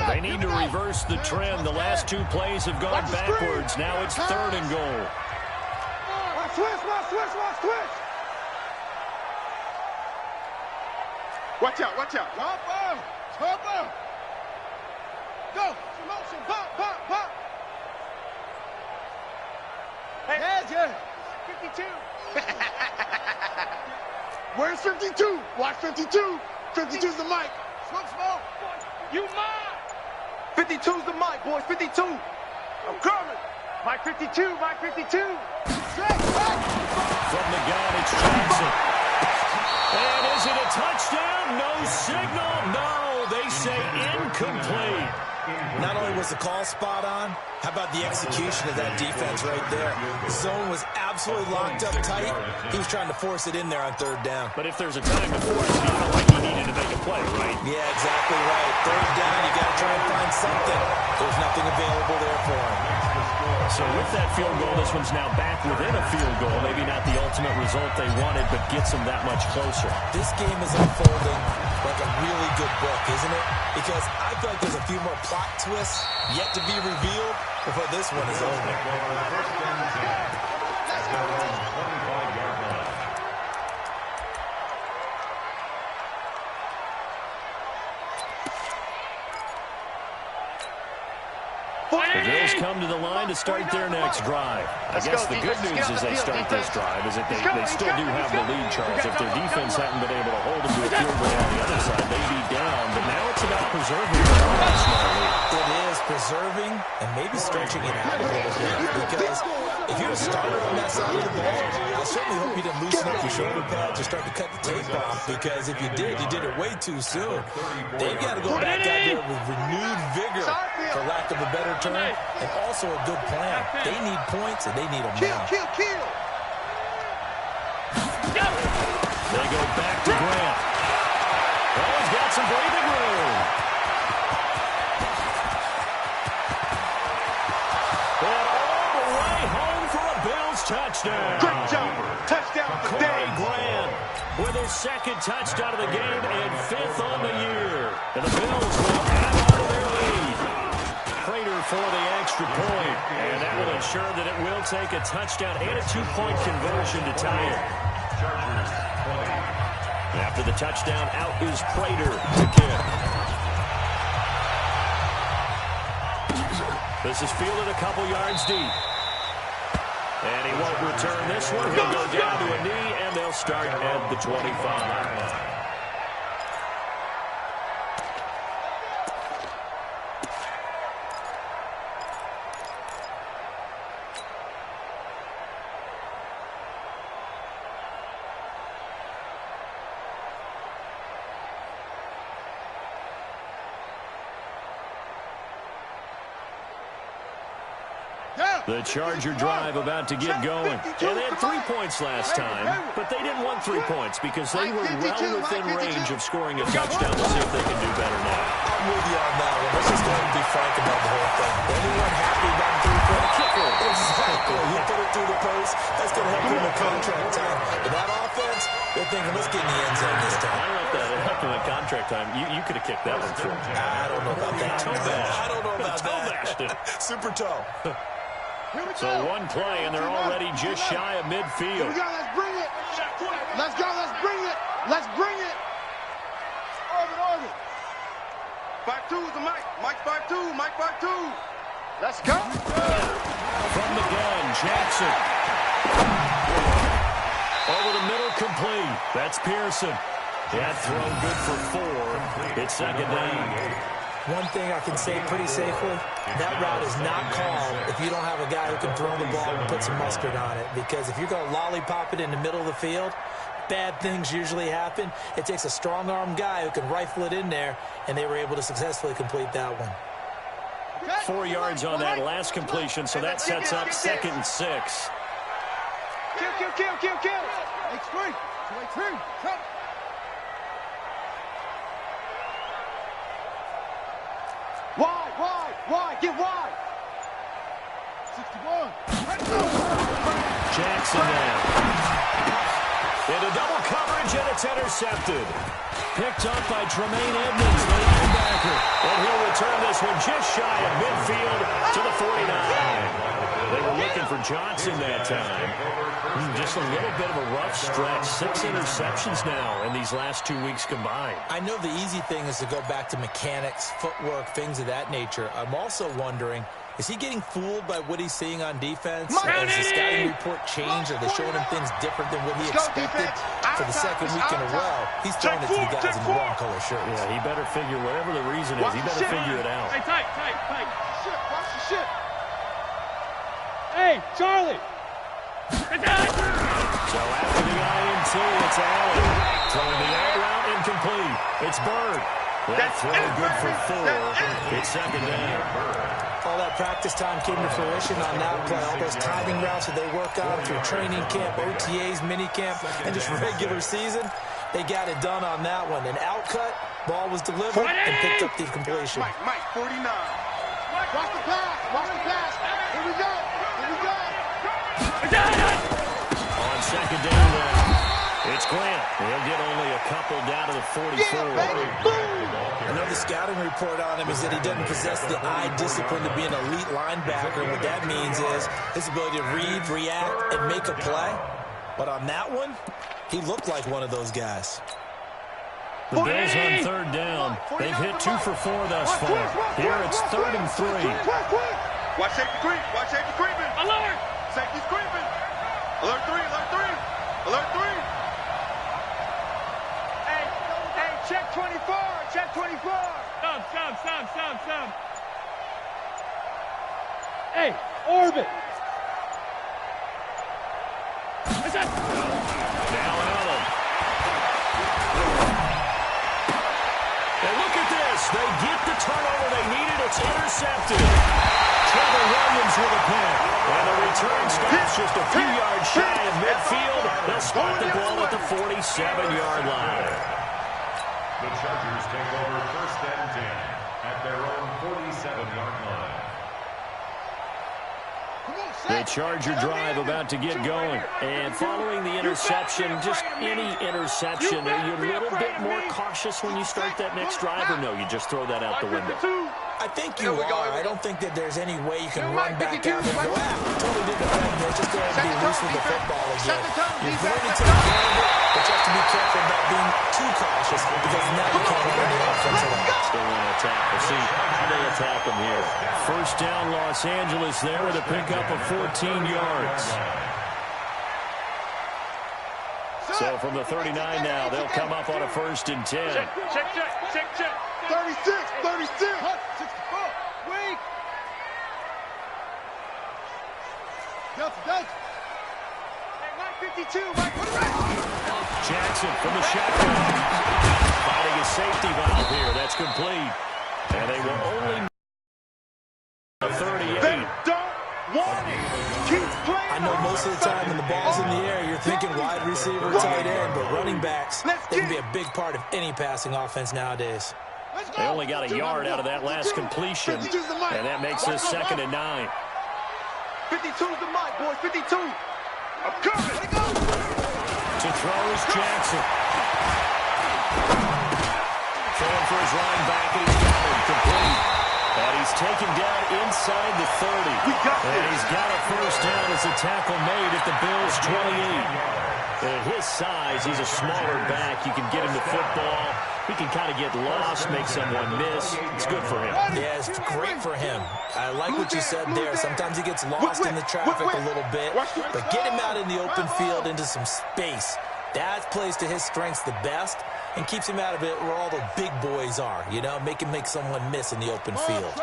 They need to reverse the trend. The last two plays have gone backwards. Now it's 3rd and goal. Switch. Watch out. Hopper. Go. Motion. Pop. Hey, yeah. 52. Where's 52? Watch 52. 52's the mic. Smoke. You mine. 52's the mic, boys. 52. I'm coming. Mike 52. From the gun, it's Jackson. And is it a touchdown? No signal. No, they say incomplete. Not only was the call spot on, how about the execution of that defense right there? The zone was absolutely locked up tight. He was trying to force it in there on 3rd down. But if there's a time to force it, he felt like he needed to make a play, right? Yeah, exactly right. 3rd down, you got to try and find something. There's nothing available there for him. So with that field goal, this one's now back within a field goal. Maybe not the ultimate result they wanted, but gets them that much closer. This game is unfolding like a really good book, isn't it? Because I feel like there's a few more plot twists yet to be revealed before this one is over. The Bills come to the line to start their next drive. I guess the good news as they start this drive is that they still do have the lead, Charles. If their defense hadn't been able to hold them to a field goal on the other side, they'd be down. But now it's about preserving their small lead. It is preserving and maybe stretching it out a little bit. Because if you're a starter on that side of the ball, I certainly hope you didn't loosen up your shoulder pads or start to cut the tape off. Because if you did it way too soon. They've got to go back out there with renewed vigor, for lack of a better term, and also a good plan. They need points, and they need them now. Kill. They go back to Grant. Oh, he's got some breathing room. And all the way home for a Bills touchdown. Great job. Touchdown for Corey Grant with his 2nd touchdown of the game and 5th on the year. And the Bills will add on to their lead. Prater for the extra point, and that will ensure that it will take a touchdown and a 2-point conversion to tie it. After the touchdown, out is Prater to kick. This is fielded a couple yards deep. And he won't return this one. He'll go down to a knee, and they'll start at the 25. The Charger drive about to get going. And they had 3 points last time, but they didn't want 3 points because they were well within range of scoring a touchdown. We'll see if they can do better now. I'm with you on that one. Let's just go ahead and be frank about the whole thing. Anyone happy about the 3-point kicker? Exactly. You put it through the post. That's going to help him in contract time. But that offense, they're thinking, let's get in the end zone this time. I don't know if that helped him in contract time. You could have kicked that one through. I don't know about that. I don't know about that. Super toe. So one play, and they're already just shy of midfield. Here we go, let's bring it. Let's go, let's bring it. Let's bring it. Orbit. 5-2 is the mic. Mike 5-2, Mike 5-2. Let's go. From the gun, Jackson. Over the middle, complete. That's Pearson. That throw good for 4. It's second down. One thing I can say pretty safely, that route is not called if you don't have a guy who can throw the ball and put some mustard on it. Because if you're going to lollipop it in the middle of the field, bad things usually happen. It takes a strong-arm guy who can rifle it in there, and they were able to successfully complete that one. 4 yards on that last completion, so that sets up 2nd and 6. Kill. X3. Wide. Get wide. 61. Jackson now. Into double coverage, and it's intercepted. Picked up by Tremaine Edmonds, the linebacker. And he'll return this one just shy of midfield to the 49. They were looking for Johnson that time. Just a little bit of a rough stretch. 6 interceptions now in these last 2 weeks combined. I know the easy thing is to go back to mechanics, footwork, things of that nature. I'm also wondering, is he getting fooled by what he's seeing on defense? Has the scouting report changed? Are they showing him things different than what he expected? For the second week in a row, he's throwing it to the guys in the wrong color shirts. Yeah, he better figure, whatever the reason is, he better figure it out. Hey, tight. Watch the shit. Hey, Charlie. So after the INT, it's Allen. Throwing the out route incomplete. It's Bird. That throw good for 4. It's second down. All that practice time came to fruition on that play. All those timing routes that they work on through training camp, OTAs, minicamp, and just regular season, they got it done on that one. An outcut, ball was delivered, and picked up the completion. Mike, 49. Watch the pass. Here we go. On second down now, it's Grant. He'll get only a couple down to the 44. I know the scouting report on him is that he doesn't possess the eye discipline to be an elite linebacker. What that means is his ability to read, react, and make a play. But on that one, he looked like one of those guys. The Bills on third down. They've hit 2 for 4 thus far. Here it's 3rd and 3. Watch safety creeping. Alert. Safety's creeping. Alert 3. Hey, check 24. Stop. Hey, orbit. Now Allen. And look at this. They get the turnover they needed. It's intercepted. Trevor Williams with a pick. And the return stops just a few yards shy of midfield. They'll spot the ball at the 47-yard line. The Chargers take over 1st and 10 at their own 47-yard line. The Charger drive about to get going. And following the interception, just any interception, are you a little bit more cautious when you start that next drive, or no, you just throw that out the window? I think you are. I don't think that there's any way you can run back out and go, totally didn't offend me. Just go ahead and be loose with the football again. You're going to take care of it, but you have to be careful about being too cautious because now you can't run the offensive line. They want to attack. We'll see how they attack them here. First down, Los Angeles there with a pickup of 14 yards. So from the 39 now, they'll come up on a 1st and 10. Check. 36. 64. Weak. Delta. Hey, Mike 52. Mike, put it right. Jackson from the shotgun. Finding a safety valve here. That's complete. And they will only 38. They don't want it. Keep playing. I know most of the time when the ball's in the air, you're thinking wide receiver, tight end, but running backs, they can be a big part of any passing offense nowadays. They only got a yard out of that last completion, and that makes this 2nd and 9. 52's the mic, boys. 52. I'm coming. To throw is Jackson. Throwing for his linebacker. He's got him complete. And he's taken down inside the 30. And he's got a 1st down as a tackle made at the Bills' 28. At his size, he's a smaller back. You can get him the football He can kind of get lost, make someone miss. It's good for him. Yeah, it's great for him. I like what you said there. Sometimes he gets lost in the traffic a little bit, but get him out in the open field into some space. That plays to his strengths the best and keeps him out of it where all the big boys are, you know, make someone miss in the open field.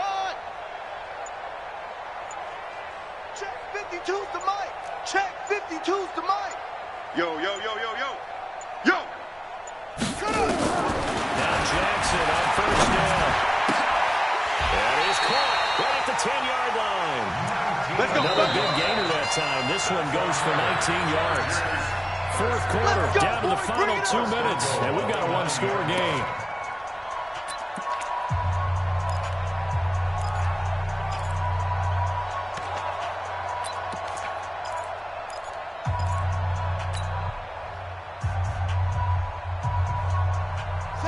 Check 52's the mic. Check 52's the mic. Yo, yo, yo, yo, yo. Yo. Now Jackson on first down. That is caught right at the 10-yard line. Another big gainer that time. This one goes for 19 yards. Fourth quarter, down to the final 2 minutes, and we've got a one-score game.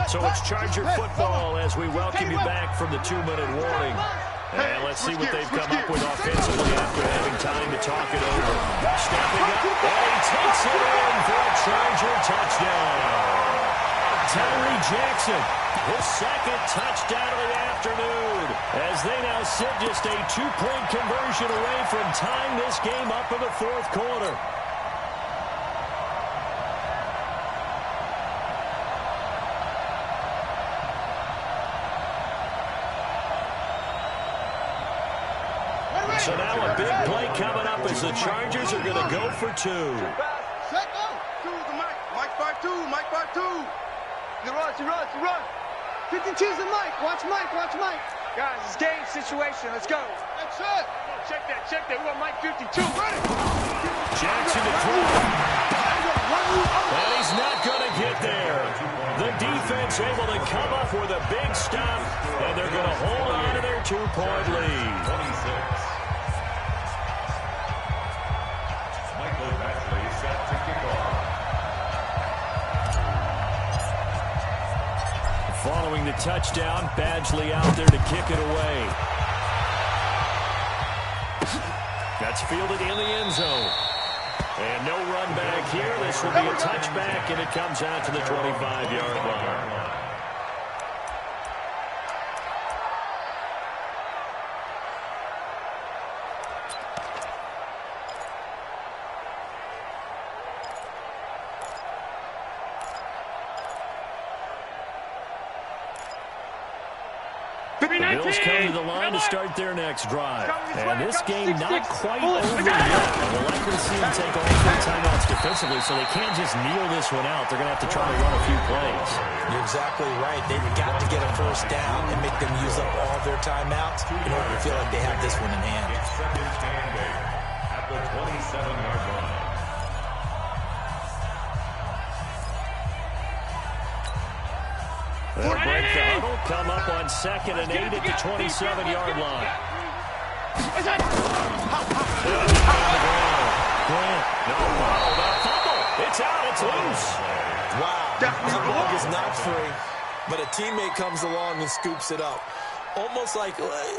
So it's Charger football as we welcome you back from the 2-minute warning. And let's see what they've come up with offensively after having time to talk it over. Stepping up, and he takes it in for a Charger touchdown. Tyree Jackson, his second touchdown of the afternoon, as they now sit just a 2-point conversion away from tying this game up in the fourth quarter. So now a big play coming up as the Chargers are going to go for 2. Set go. 2's the mic. Mike 5-2. Mike 5-2. He runs. 52's the mic. Watch Mike. Guys, it's game situation. Let's go. That's it. Check that. We want Mike 52. Ready. Jackson to throw. And he's not going to get there. The defense able to come up with a big stop, and they're going to hold on to their 2-point lead. 26. Following the touchdown, Badgley out there to kick it away. That's fielded in the end zone. And no run back here. This will be a touchback, and it comes out to the 25-yard line. The Bills come to the line to start their next drive. And this game not quite over yet. We'll likely see them take all 3 timeouts defensively, so they can't just kneel this one out. They're going to have to try to run a few plays. You're exactly right. They've got to get a first down and make them use up all their timeouts in order to feel like they have this one in hand. At the 27-yard line. They'll break the huddle, come up on 2nd and 8 at the 27-yard line. Grant, no follow, that fumble. It's out, it's loose. Wow, that ball is not free, but a teammate comes along and scoops it up.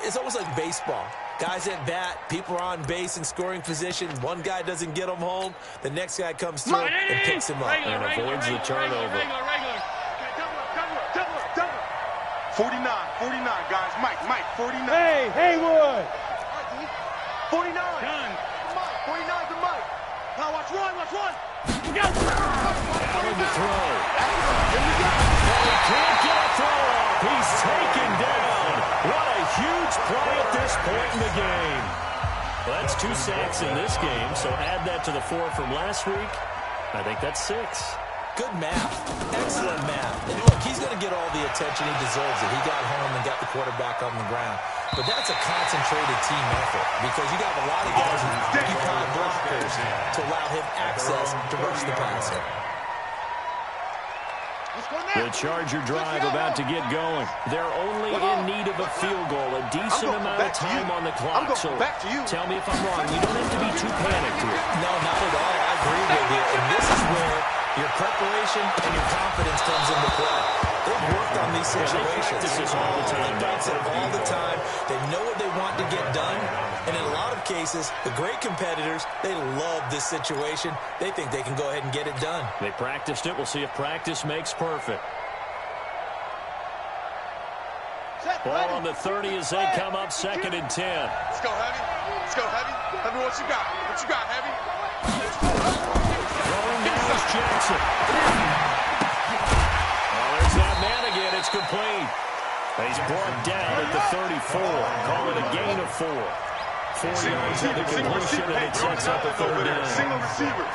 It's almost like baseball. Guys at bat, people are on base in scoring position. One guy doesn't get him home. The next guy comes through and picks him up. And avoids the turnover. 49, guys. Mike, 49. Hey, Haywood. 49. Done. 49's the mic. Now watch one. Go. Allen to throw. And he can't get a throw off. He's taken down. What a huge play at this point in the game. Well, that's 2 sacks in this game, so add that to the 4 from last week. I think that's 6. Good math. Excellent math. And look, he's going to get all the attention he deserves. He got home and got the quarterback on the ground. But that's a concentrated team effort because you got a lot of guys who occupy blockers to allow him access to rush the passer. The Charger drive about to get going. They're only in need of a field goal, a decent amount of time on the clock. So tell me if I'm wrong. You don't have to be too panicked here. No, not at all. I agree with you. And this is where your preparation and your confidence comes into play. They've worked on these situations. They practice all the time. They practice it all the time. They know what they want to get done. And in a lot of cases, the great competitors, they love this situation. They think they can go ahead and get it done. They practiced it. We'll see if practice makes perfect. Ball on the 30 as they come up 2nd and 10. Let's go, Heavy. Let's go, Heavy. Heavy, what you got? What you got, Heavy? Throwing down is Jackson. Well, there's that man again. It's complete. He's brought down at the 34. Call it a gain of 4. 4 yards of the completion, and it sets up a 3rd down. Single receivers.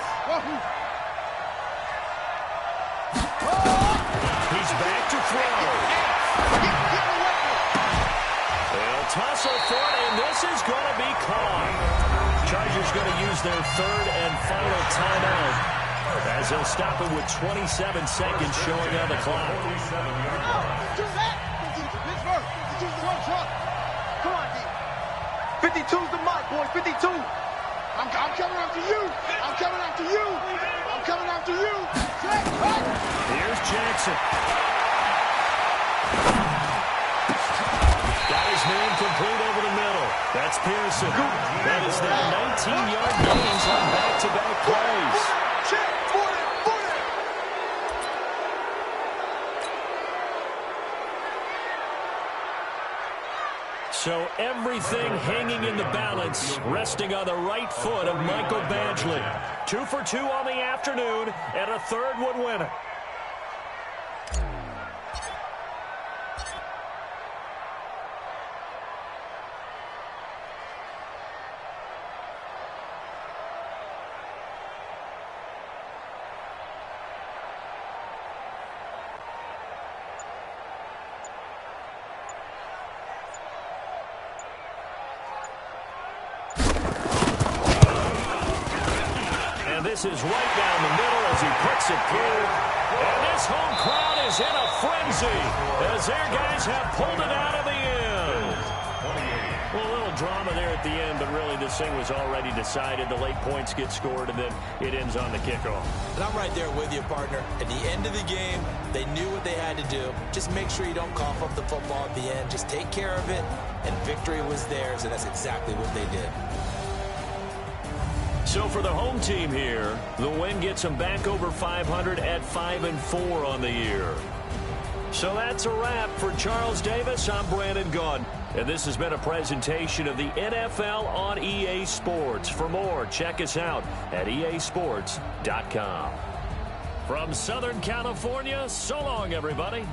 He's back to throw. They'll tussle for it, and this is going to be caught. Chargers going to use their 3rd and final timeout as they'll stop it with 27 seconds showing on the clock. Do that. 52's the mic, boys. 52. I'm coming after you. I'm coming after you. I'm coming after you. Here's Jackson. Got his man complete over the middle. That's Pearson. That is now 19-yard gains on back-to-back plays. Check. 40. So everything hanging in the balance, resting on the right foot of Michael Badgley. 2 for 2 on the afternoon, and a 3rd would win it. This is right down the middle as he puts it through. And this home crowd is in a frenzy as their guys have pulled it out of the end. Well, a little drama there at the end, but really this thing was already decided. The late points get scored, and then it ends on the kickoff. And I'm right there with you, partner. At the end of the game, they knew what they had to do. Just make sure you don't cough up the football at the end. Just take care of it, and victory was theirs, and that's exactly what they did. So for the home team here, the win gets them back over 500 at 5-4 on the year. So that's a wrap for Charles Davis. I'm Brandon Gunn, and this has been a presentation of the NFL on EA Sports. For more, check us out at easports.com. From Southern California, so long, everybody.